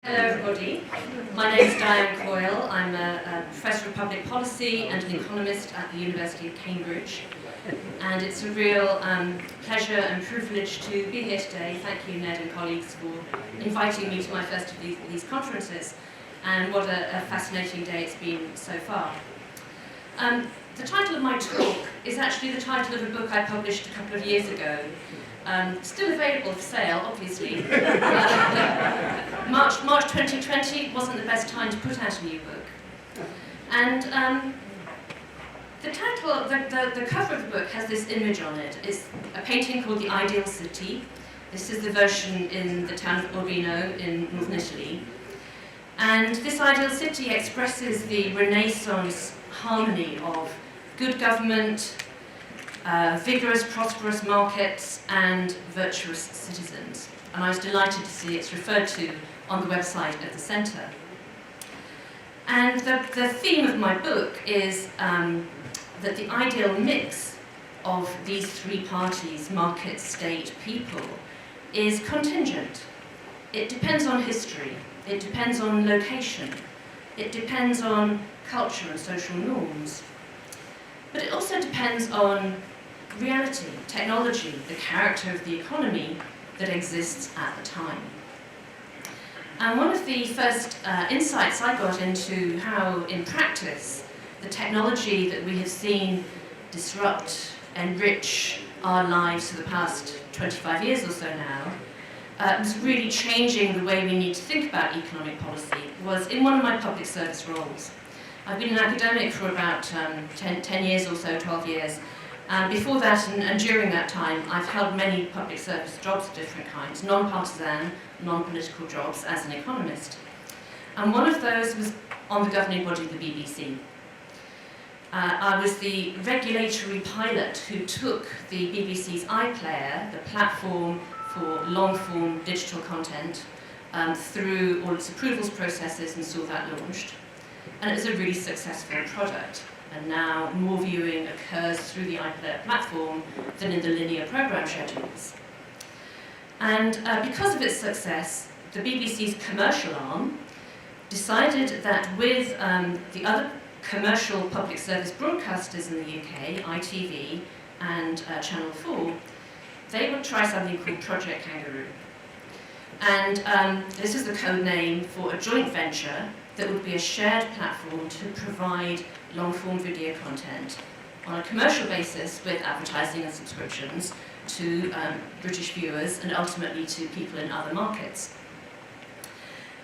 Hello everybody, my name is Diane Coyle. I'm a Professor of Public Policy and an economist at the University of Cambridge. And it's a real pleasure and privilege to be here today. Thank you, Ned and colleagues, for inviting me to my first of these conferences. And what a fascinating day it's been so far. The title of my talk is actually the title of a book I published a couple of years ago. Still available for sale, obviously. March 2020 wasn't the best time to put out a new book. And the title, the cover of the book has this image on it. It's a painting called The Ideal City. This is the version in the town of Urbino in northern Italy. And this ideal city expresses the Renaissance harmony of good government, vigorous, prosperous markets, and virtuous citizens. And I was delighted to see it's referred to on the website at the centre. And the theme of my book is that the ideal mix of these three parties, market, state, people, is contingent. It depends on history, it depends on location, it depends on culture and social norms. But it also depends on reality, technology, the character of the economy that exists at the time. And one of the first insights I got into how, in practice, the technology that we have seen disrupt, enrich our lives for the past 25 years or so now, was really changing the way we need to think about economic policy, was in one of my public service roles. I've been an academic for about 10 years or so, 12 years. Before that and during that time, I've held many public service jobs of different kinds, non-partisan, non-political jobs as an economist. And one of those was on the governing body, the BBC. I was the regulatory pilot who took the BBC's iPlayer, the platform for long-form digital content, through all its approvals processes and saw that launched. And it was a really successful product. And now more viewing occurs through the iPlayer platform than in the linear program schedules. And because of its success, the BBC's commercial arm decided that with the other commercial public service broadcasters in the UK, ITV and Channel 4, they would try something called Project Kangaroo. And this is the code name for a joint venture that would be a shared platform to provide long-form video content on a commercial basis with advertising and subscriptions to British viewers and ultimately to people in other markets.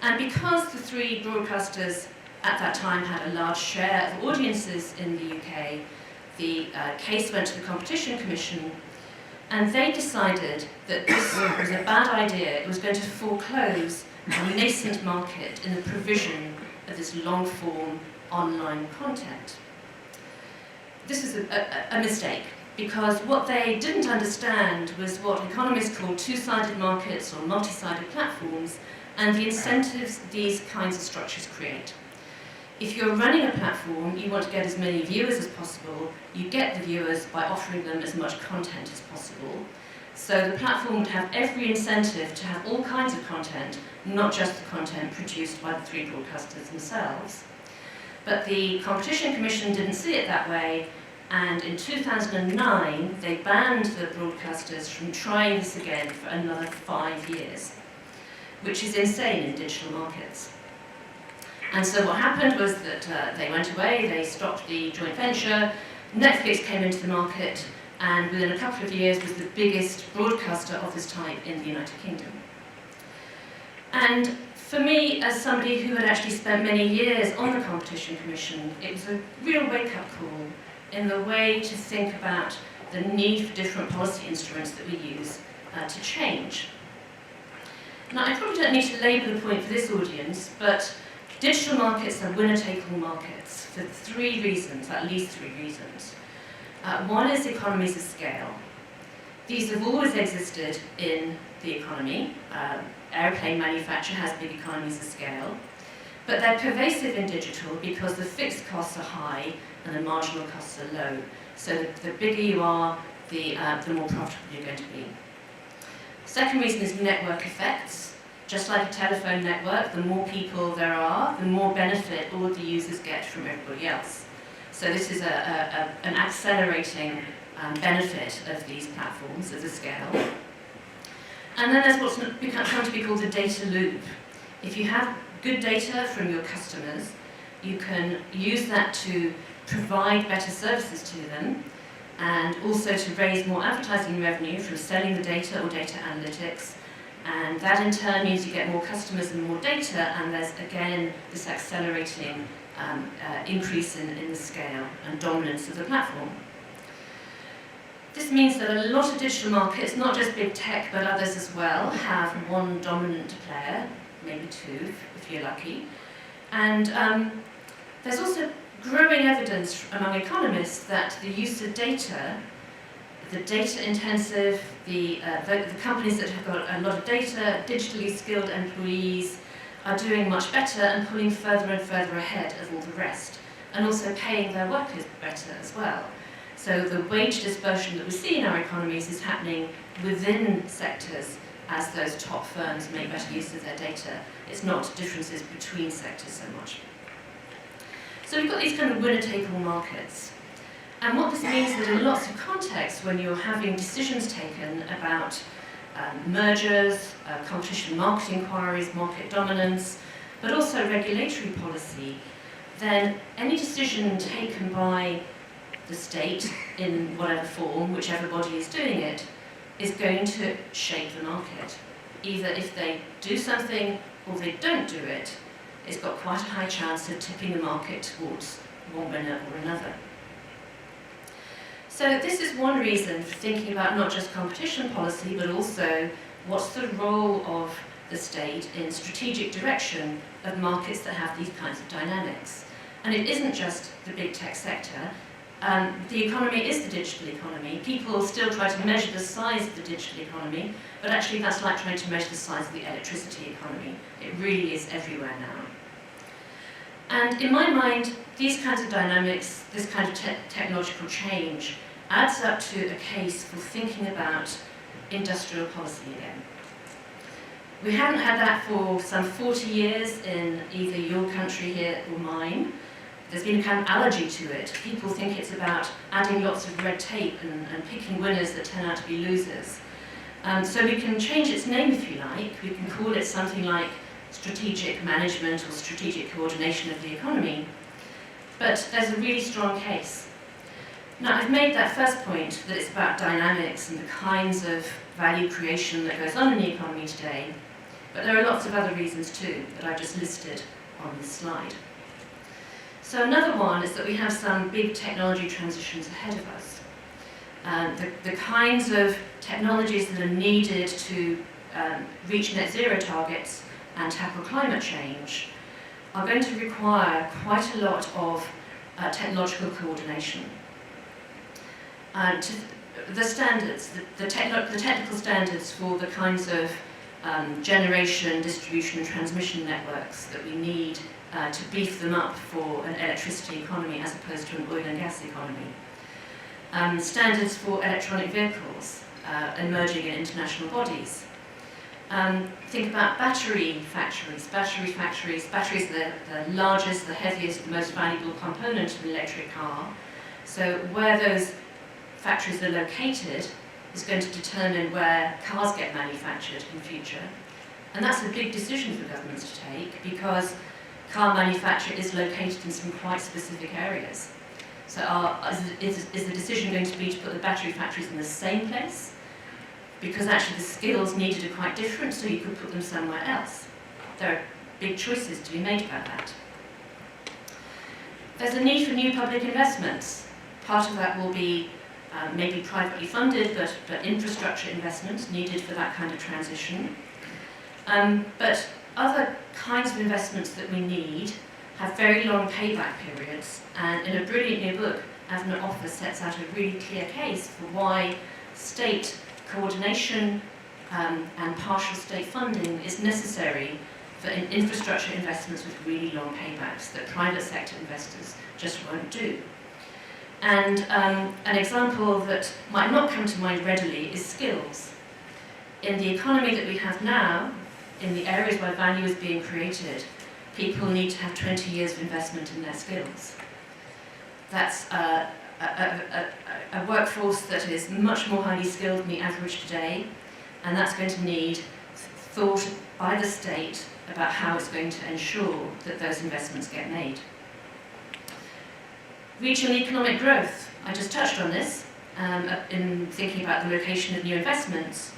And because the three broadcasters at that time had a large share of audiences in the UK, the case went to the Competition Commission, and they decided that this was a bad idea. It was going to foreclose a nascent market in the provision of this long-form online content. This is a mistake, because what they didn't understand was what economists call two-sided markets or multi-sided platforms and the incentives these kinds of structures create. If you're running a platform, you want to get as many viewers as possible. You get the viewers by offering them as much content as possible. So the platform would have every incentive to have all kinds of content, not just the content produced by the three broadcasters themselves. But the Competition Commission didn't see it that way, and in 2009 they banned the broadcasters from trying this again for another 5 years, which is insane in digital markets. And so what happened was that they went away, they stopped the joint venture, Netflix came into the market, and within a couple of years was the biggest broadcaster of this type in the United Kingdom. And for me, as somebody who had actually spent many years on the Competition Commission, it was a real wake-up call in the way to think about the need for different policy instruments that we use to change. Now, I probably don't need to labour the point for this audience, but digital markets are winner-take-all markets for three reasons, at least three reasons. One is economies of scale. These have always existed in the economy. Airplane manufacture has big economies of scale, but they're pervasive in digital because the fixed costs are high and the marginal costs are low. So the bigger you are, the more profitable you're going to be. Second reason is network effects. Just like a telephone network, the more people there are, the more benefit all of the users get from everybody else. So this is an accelerating benefit of these platforms, of the scale. And then there's what's come to be called the data loop. If you have good data from your customers, you can use that to provide better services to them, and also to raise more advertising revenue from selling the data or data analytics. And that in turn means you get more customers and more data, and there's again this accelerating increase in the scale and dominance of the platform. This means that a lot of digital markets, not just big tech but others as well, have one dominant player, maybe two if you're lucky. And there's also growing evidence among economists that the use of data, the data-intensive, the companies that have got a lot of data, digitally skilled employees, are doing much better and pulling further and further ahead of all the rest, and also paying their workers better as well. So the wage dispersion that we see in our economies is happening within sectors as those top firms make better use of their data. It's not differences between sectors so much. So we've got these kind of winner-take-all markets. And what this means is that in lots of contexts, when you're having decisions taken about mergers, competition market inquiries, market dominance, but also regulatory policy, then any decision taken by the state in whatever form, whichever body is doing it, is going to shape the market. Either if they do something or they don't do it, it's got quite a high chance of tipping the market towards one winner or another. So this is one reason for thinking about not just competition policy, but also what's the role of the state in strategic direction of markets that have these kinds of dynamics. And it isn't just the big tech sector. The economy is the digital economy. People still try to measure the size of the digital economy, but actually that's like trying to measure the size of the electricity economy. It really is everywhere now. And in my mind, these kinds of dynamics, this kind of technological change, adds up to a case for thinking about industrial policy again. We haven't had that for some 40 years in either your country here or mine. There's been a kind of allergy to it. People think it's about adding lots of red tape and picking winners that turn out to be losers. So we can change its name if you like. We can call it something like strategic management or strategic coordination of the economy. But there's a really strong case. Now, I've made that first point, that it's about dynamics and the kinds of value creation that goes on in the economy today. But there are lots of other reasons too that I've just listed on this slide. So another one is that we have some big technology transitions ahead of us. The kinds of technologies that are needed to reach net zero targets and tackle climate change are going to require quite a lot of technological coordination. The standards, the technical standards for the kinds of generation, distribution and transmission networks that we need to beef them up for an electricity economy as opposed to an oil and gas economy. Standards for electronic vehicles emerging in international bodies. Think about battery factories. Batteries are the largest, the heaviest, the most valuable component of an electric car. So where those factories are located is going to determine where cars get manufactured in the future. And that's a big decision for governments to take, because car manufacture is located in some quite specific areas. So is the decision going to be to put the battery factories in the same place? Because actually the skills needed are quite different, so you could put them somewhere else. There are big choices to be made about that. There's a need for new public investments. Part of that will be maybe privately funded, but infrastructure investments needed for that kind of transition. But other kinds of investments that we need have very long payback periods, and in a brilliant new book, Avner Offer sets out a really clear case for why state coordination and partial state funding is necessary for infrastructure investments with really long paybacks that private sector investors just won't do. And an example that might not come to mind readily is skills. In the economy that we have now, in the areas where value is being created, people need to have 20 years of investment in their skills. That's a workforce that is much more highly skilled than the average today, and that's going to need thought by the state about how it's going to ensure that those investments get made. Regional economic growth. I just touched on this in thinking about the location of new investments.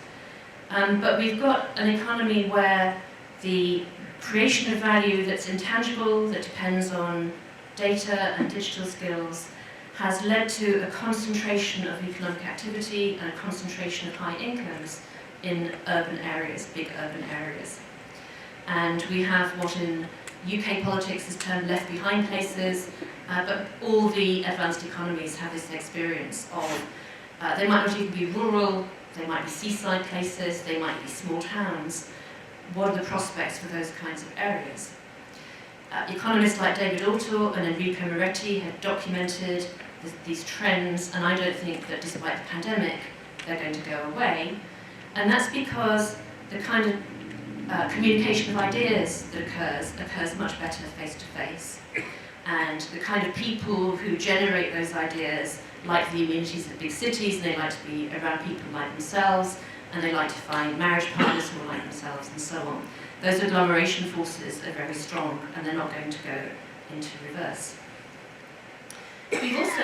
But we've got an economy where the creation of value that's intangible, that depends on data and digital skills, has led to a concentration of economic activity and a concentration of high incomes in urban areas, big urban areas. And we have what in UK politics is termed left behind places, but all the advanced economies have this experience of, they might not even be rural, they might be seaside places, they might be small towns. What are the prospects for those kinds of areas? Economists like David Altor and Enrico Moretti have documented these trends, and I don't think that despite the pandemic, they're going to go away. And that's because the kind of communication of ideas that occurs much better face-to-face. And the kind of people who generate those ideas like the immunities of big cities, and they like to be around people like themselves, and they like to find marriage partners who are like themselves, and so on. Those agglomeration forces are very strong, and they're not going to go into reverse. We've also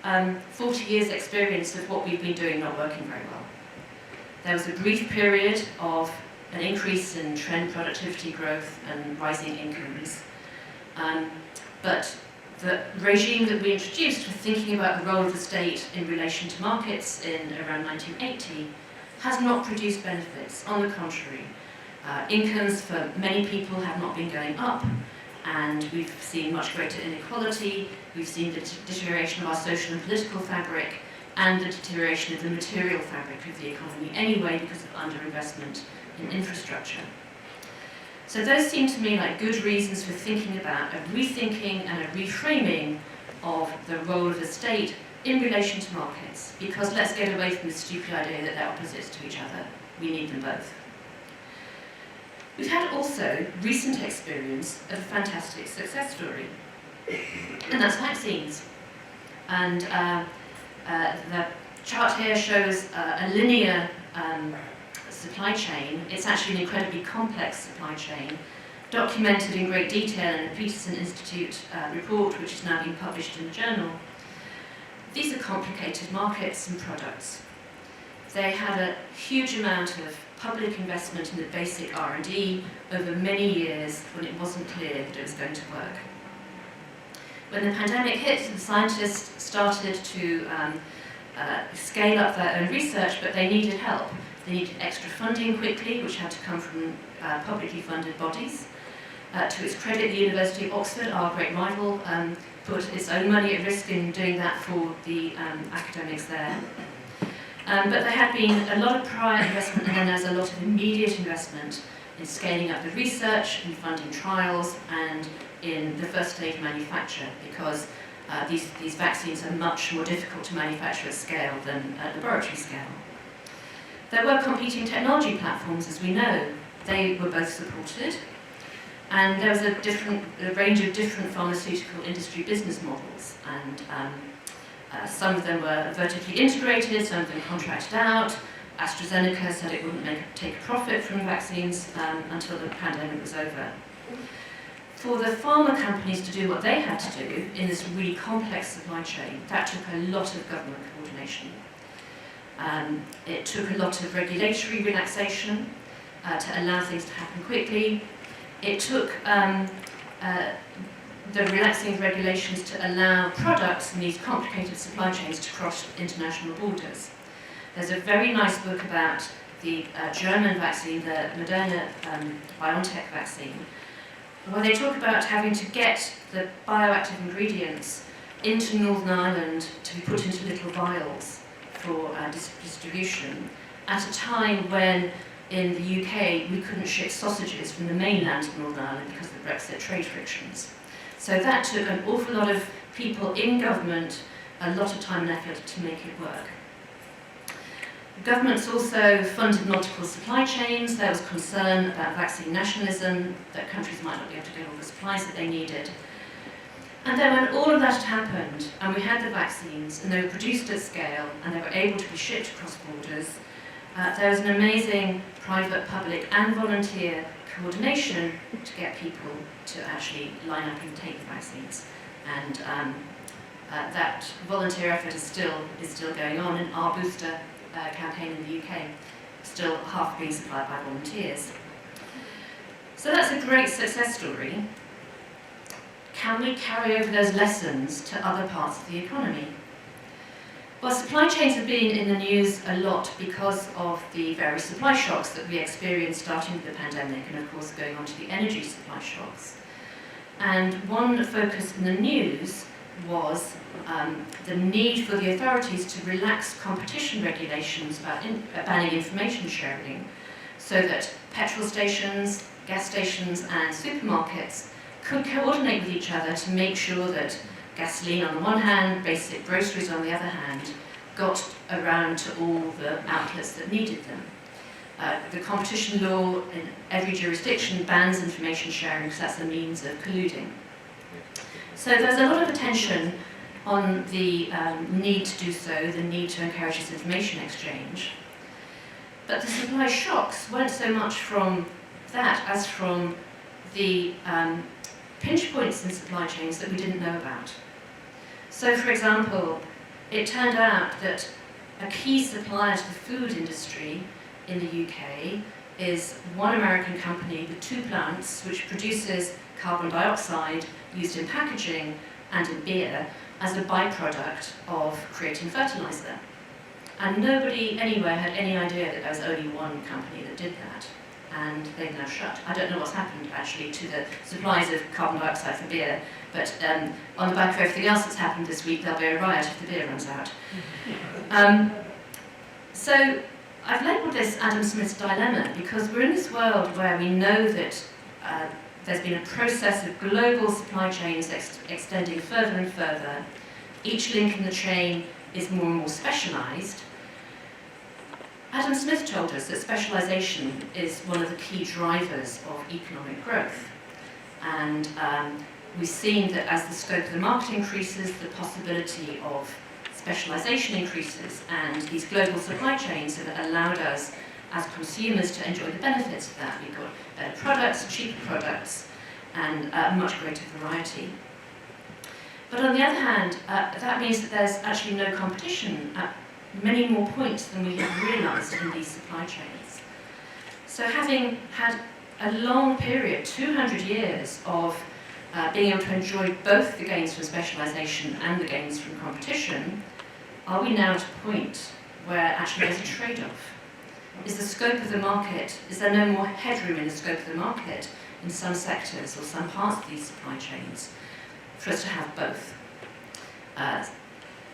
had 40 years' experience of what we've been doing not working very well. There was a brief period of an increase in trend productivity growth and rising incomes. But the regime that we introduced for thinking about the role of the state in relation to markets in around 1980 has not produced benefits. On the contrary, incomes for many people have not been going up, and we've seen much greater inequality, we've seen the deterioration of our social and political fabric, and the deterioration of the material fabric of the economy anyway because of underinvestment in infrastructure. So those seem to me like good reasons for thinking about a rethinking and a reframing of the role of the state in relation to markets, because let's get away from the stupid idea that they're opposites to each other. We need them both. We've had also recent experience of a fantastic success story, and that's vaccines. And the chart here shows a linear supply chain. It's actually an incredibly complex supply chain, documented in great detail in the Peterson Institute report, which is now being published in the journal. These are complicated markets and products. They had a huge amount of public investment in the basic R&D over many years when it wasn't clear that it was going to work. When the pandemic hit, the scientists started to scale up their own research, but they needed help. They needed extra funding quickly, which had to come from publicly funded bodies. To its credit, the University of Oxford, our great rival, put its own money at risk in doing that for the academics there. But there had been a lot of prior investment, and then there's a lot of immediate investment in scaling up the research, in funding trials, and in the first stage manufacture, because these vaccines are much more difficult to manufacture at scale than at laboratory scale. There were competing technology platforms, as we know. They were both supported, and there was a range of different pharmaceutical industry business models, and some of them were vertically integrated, some of them contracted out. AstraZeneca said it wouldn't take a profit from vaccines until the pandemic was over. For the pharma companies to do what they had to do in this really complex supply chain, that took a lot of government coordination. It took a lot of regulatory relaxation to allow things to happen quickly. It took the relaxing of regulations to allow products in these complicated supply chains to cross international borders. There's a very nice book about the German vaccine, the Moderna BioNTech vaccine, where they talk about having to get the bioactive ingredients into Northern Ireland to be put into little vials for distribution at a time when in the UK we couldn't ship sausages from the mainland to Northern Ireland because of the Brexit trade frictions. So that took an awful lot of people in government, a lot of time and effort to make it work. Governments also funded multiple supply chains. There was concern about vaccine nationalism, that countries might not be able to get all the supplies that they needed. And then when all of that had happened, and we had the vaccines, and they were produced at scale, and they were able to be shipped across borders, there was an amazing private, public, and volunteer coordination to get people to actually line up and take the vaccines. And that volunteer effort is still going on, and our booster campaign in the UK still half being supplied by volunteers. So that's a great success story. Can we carry over those lessons to other parts of the economy? Well, supply chains have been in the news a lot because of the various supply shocks that we experienced starting with the pandemic, and of course going on to the energy supply shocks. And one focus in the news was the need for the authorities to relax competition regulations about banning information sharing, so that petrol stations, gas stations and supermarkets could coordinate with each other to make sure that gasoline on the one hand, basic groceries on the other hand, got around to all the outlets that needed them. The competition law in every jurisdiction bans information sharing because that's a means of colluding. So there's a lot of attention on the need to do so, the need to encourage this information exchange. But the supply shocks weren't so much from that as from the pinch points in supply chains that we didn't know about. So, for example, it turned out that a key supplier to the food industry in the UK is one American company with 2 plants which produces carbon dioxide used in packaging and in beer as a byproduct of creating fertilizer. And nobody anywhere had any idea that there was only one company that did that. And they've now shut. I don't know what's happened actually to the supplies of carbon dioxide for beer, but on the back of everything else that's happened this week, there'll be a riot if the beer runs out. So I've labelled this Adam Smith's dilemma because we're in this world where we know that there's been a process of global supply chains extending further and further. Each link in the chain is more and more specialised. Adam Smith told us that specialisation is one of the key drivers of economic growth. And we've seen that as the scope of the market increases, the possibility of specialisation increases, and these global supply chains have allowed us as consumers to enjoy the benefits of that. We've got better products, cheaper products, and a much greater variety. But on the other hand, that means that there's actually no competition at many more points than we have realised in these supply chains. So having had a long period, 200 years, of being able to enjoy both the gains from specialisation and the gains from competition, are we now at a point where actually there's a trade-off? Is the scope of the market, is there no more headroom in the scope of the market in some sectors or some parts of these supply chains for us to have both?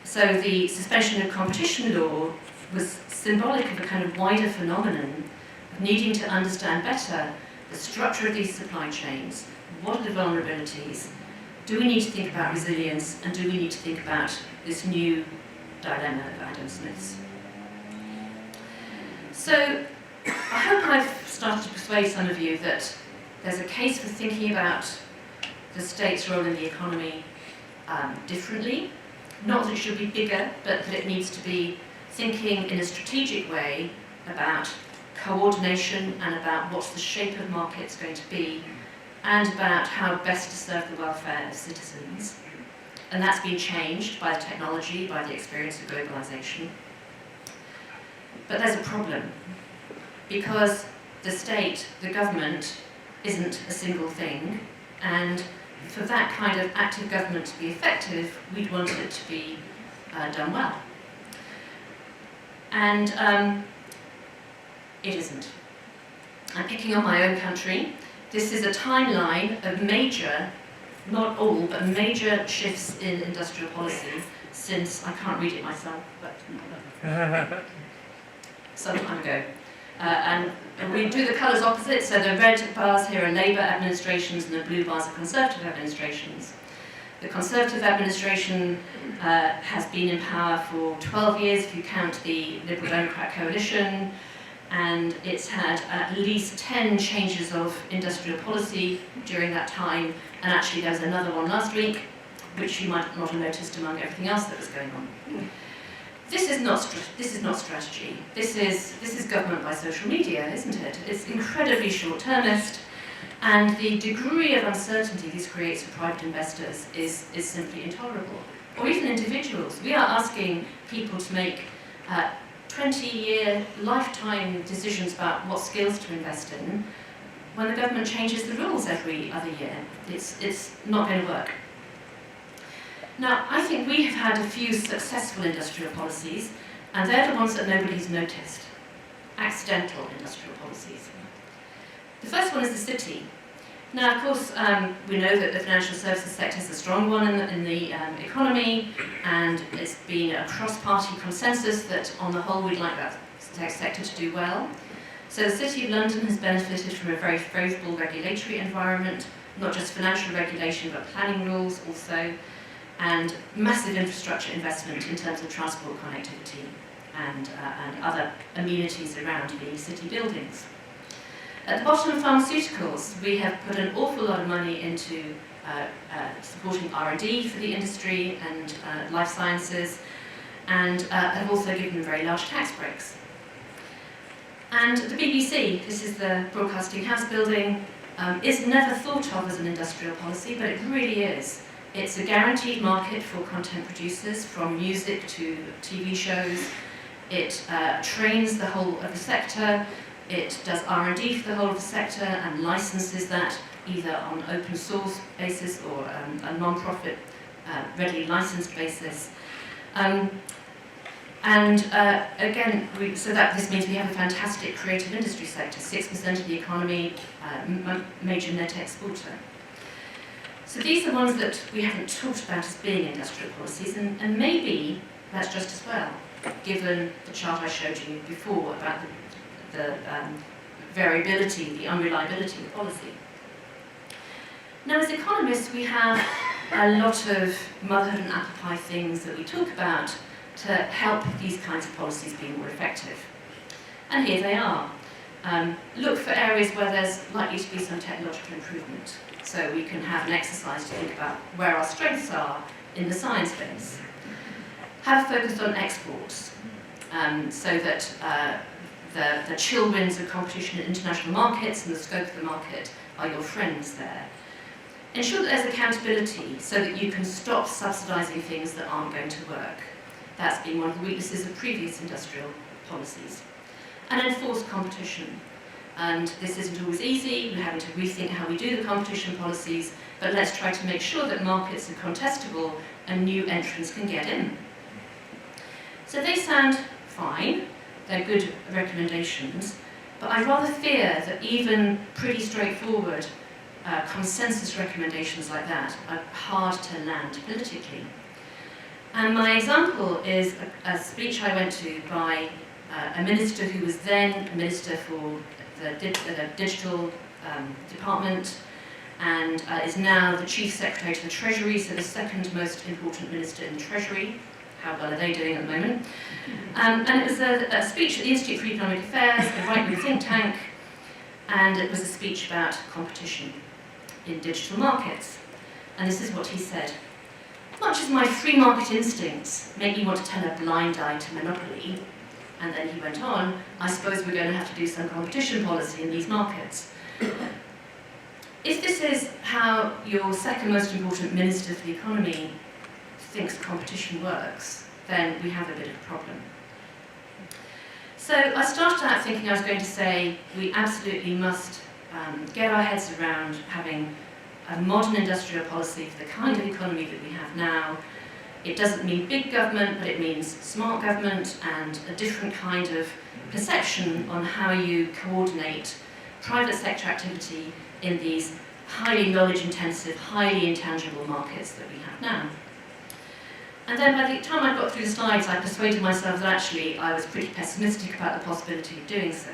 So the suspension of competition law was symbolic of a kind of wider phenomenon of needing to understand better the structure of these supply chains. What are the vulnerabilities? Do we need to think about resilience, and do we need to think about this new dilemma of Adam Smith's? So I hope I've started to persuade some of you that there's a case for thinking about the state's role in the economy differently. Not that it should be bigger, but that it needs to be thinking in a strategic way about coordination and about what's the shape of markets going to be, and about how best to serve the welfare of citizens. And that's been changed by the technology, by the experience of globalisation. But there's a problem, because the state, the government, isn't a single thing, and for that kind of active government to be effective, we'd want it to be done well. And it isn't. I'm picking on my own country. This is a timeline of major, not all, but major shifts in industrial policy since, I can't read it myself, but some time ago. And we do the colours opposite, so the red bars here are Labour administrations and the blue bars are Conservative administrations. The Conservative administration has been in power for 12 years, if you count the Liberal Democrat coalition, and it's had at least 10 changes of industrial policy during that time, and actually there was another one last week, which you might not have noticed among everything else that was going on. This is not strategy. This is government by social media, isn't it? It's incredibly short-termist, and the degree of uncertainty this creates for private investors is simply intolerable. Or even individuals. We are asking people to make 20-year lifetime decisions about what skills to invest in when the government changes the rules every other year. It's not going to work. Now, I think we have had a few successful industrial policies, and they're the ones that nobody's noticed. Accidental industrial policies. The first one is the city. Now, of course, we know that the financial services sector is a strong one in the economy, and it's been a cross-party consensus that, on the whole, we'd like that sector to do well. So the City of London has benefited from a very favourable regulatory environment, not just financial regulation, but planning rules also, and massive infrastructure investment in terms of transport connectivity and other amenities around the city buildings. At the bottom of pharmaceuticals, we have put an awful lot of money into supporting R&D for the industry and life sciences, and have also given very large tax breaks. And the BBC, this is the Broadcasting House building, is never thought of as an industrial policy, but it really is. It's a guaranteed market for content producers, from music to TV shows. It trains the whole of the sector. It does R&D for the whole of the sector and licenses that either on open source basis or a non-profit, readily licensed basis. Again, this means we have a fantastic creative industry sector, 6% of the economy, major net exporter. So these are ones that we haven't talked about as being industrial policies, and maybe that's just as well, given the chart I showed you before about the variability, the unreliability of policy. Now, as economists, we have a lot of motherhood and apple pie things that we talk about to help these kinds of policies be more effective. And here they are. Look for areas where there's likely to be some technological improvement. So we can have an exercise to think about where our strengths are in the science base. Have a focus on exports, so that the chill winds of competition in international markets and the scope of the market are your friends there. Ensure that there's accountability so that you can stop subsidising things that aren't going to work. That's been one of the weaknesses of previous industrial policies. And enforce competition. And this isn't always easy, we're having to rethink how we do the competition policies, but let's try to make sure that markets are contestable and new entrants can get in. So they sound fine, they're good recommendations, but I rather fear that even pretty straightforward consensus recommendations like that are hard to land politically. And my example is a speech I went to by a minister who was then a minister for the digital department and is now the chief secretary to the Treasury, so the second most important minister in the Treasury. How well are they doing at the moment? And it was a speech at the Institute for Economic Affairs, a right-wing think tank, and it was a speech about competition in digital markets. And this is what he said. Much as my free market instincts make me want to turn a blind eye to monopoly, and then he went on, I suppose we're going to have to do some competition policy in these markets. If this is how your second most important minister for the economy thinks competition works, then we have a bit of a problem. So I started out thinking I was going to say we absolutely must get our heads around having a modern industrial policy for the kind of economy that we have now. It doesn't mean big government, but it means smart government and a different kind of perception on how you coordinate private sector activity in these highly knowledge-intensive, highly intangible markets that we have now. And then by the time I got through the slides, I persuaded myself that actually I was pretty pessimistic about the possibility of doing so.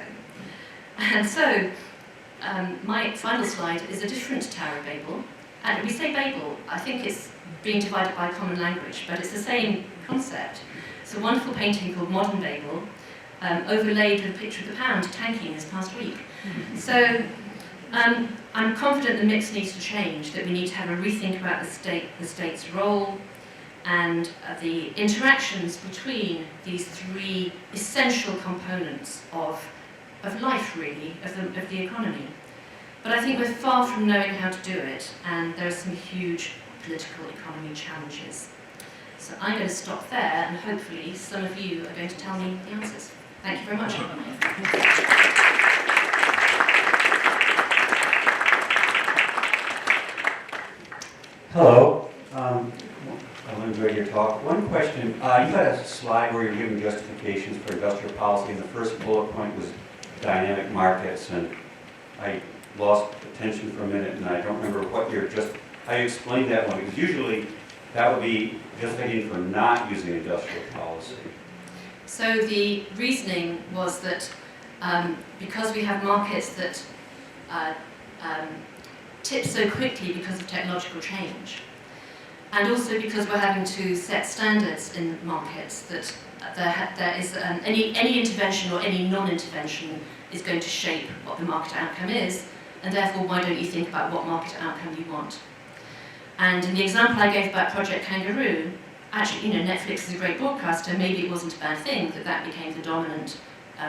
And so, my final slide is a different Tower of Babel. And we say Babel, I think it's being divided by a common language, but it's the same concept. It's a wonderful painting called Modern Babel, overlaid with a picture of the pound tanking this past week. So I'm confident the mix needs to change, that we need to have a rethink about the state's role, and the interactions between these three essential components of life, really, of the economy. But I think we're far from knowing how to do it, and there are some huge political economy challenges. So I'm going to stop there, and hopefully some of you are going to tell me the answers. Thank you very much. Hello. I enjoyed your talk. One question. You had a slide where you're giving justifications for industrial policy, and the first bullet point was dynamic markets, and I lost attention for a minute, and I don't remember what you're how you explained that one, because usually that would be justification for not using industrial policy. So the reasoning was that because we have markets that tip so quickly because of technological change, and also because we're having to set standards in markets, that there is any intervention or any non-intervention is going to shape what the market outcome is, and therefore why don't you think about what market outcome you want? And in the example I gave about Project Kangaroo, actually, Netflix is a great broadcaster, maybe it wasn't a bad thing that became the dominant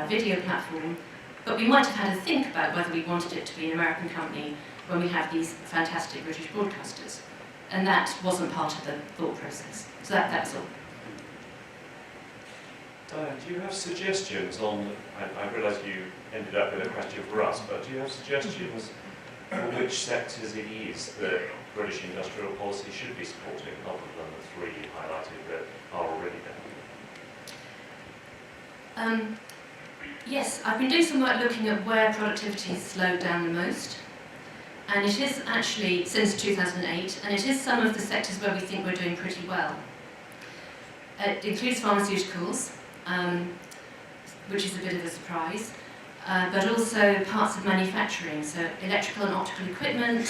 video platform, but we might have had to think about whether we wanted it to be an American company when we have these fantastic British broadcasters. And that wasn't part of the thought process. So that was all. Diane, do you have suggestions on, I realise you ended up with a question for us, but do you have suggestions for which sectors it is that British industrial policy should be supporting, other than the three you highlighted that are already there? Yes, I've been doing some work looking at where productivity has slowed down the most. And it is actually since 2008, and it is some of the sectors where we think we're doing pretty well. It includes pharmaceuticals, which is a bit of a surprise, but also parts of manufacturing, so electrical and optical equipment,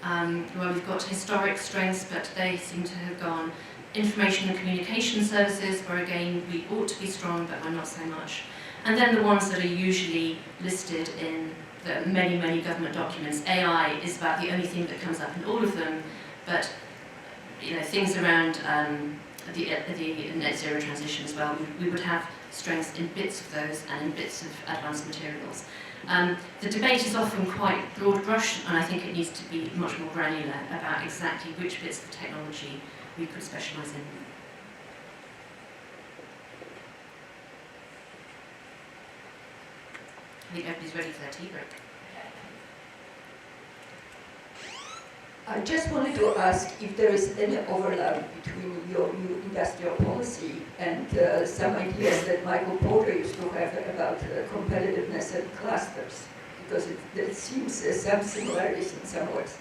where we've got historic strengths, but they seem to have gone. Information and communication services, where again we ought to be strong, but we're not so much. And then the ones that are usually listed in the many, many government documents. AI is about the only thing that comes up in all of them, but things around the net zero transition as well, we would have strengths in bits of those and in bits of advanced materials. The debate is often quite broad brush, and I think it needs to be much more granular about exactly which bits of technology we could specialise in. I think everybody's ready for their tea break. I just wanted to ask if there is any overlap between your new industrial policy and some ideas that Michael Porter used to have about competitiveness and clusters, because it seems some similarities in some ways.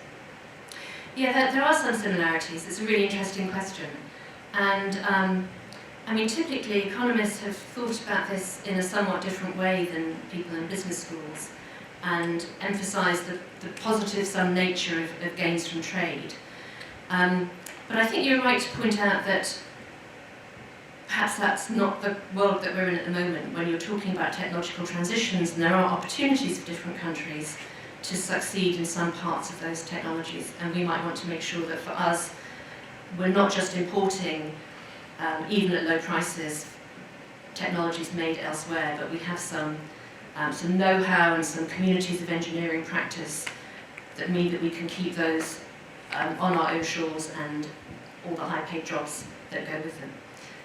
Yeah, there are some similarities. It's a really interesting question. And typically economists have thought about this in a somewhat different way than people in business schools, and emphasise the positive sum nature of gains from trade. But I think you're right to point out that perhaps that's not the world that we're in at the moment, when you're talking about technological transitions, and there are opportunities for different countries to succeed in some parts of those technologies, and we might want to make sure that for us, we're not just importing, even at low prices, technologies made elsewhere, but we have some know-how and some communities of engineering practice that mean that we can keep those on our own shores and all the high-paid jobs that go with them.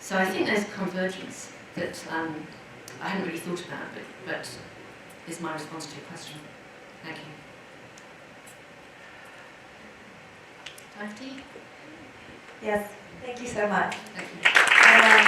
So I think there's convergence that I hadn't really thought about, but is my response to your question. Thank you. Do I have tea? Yes, thank you so much. Thank you.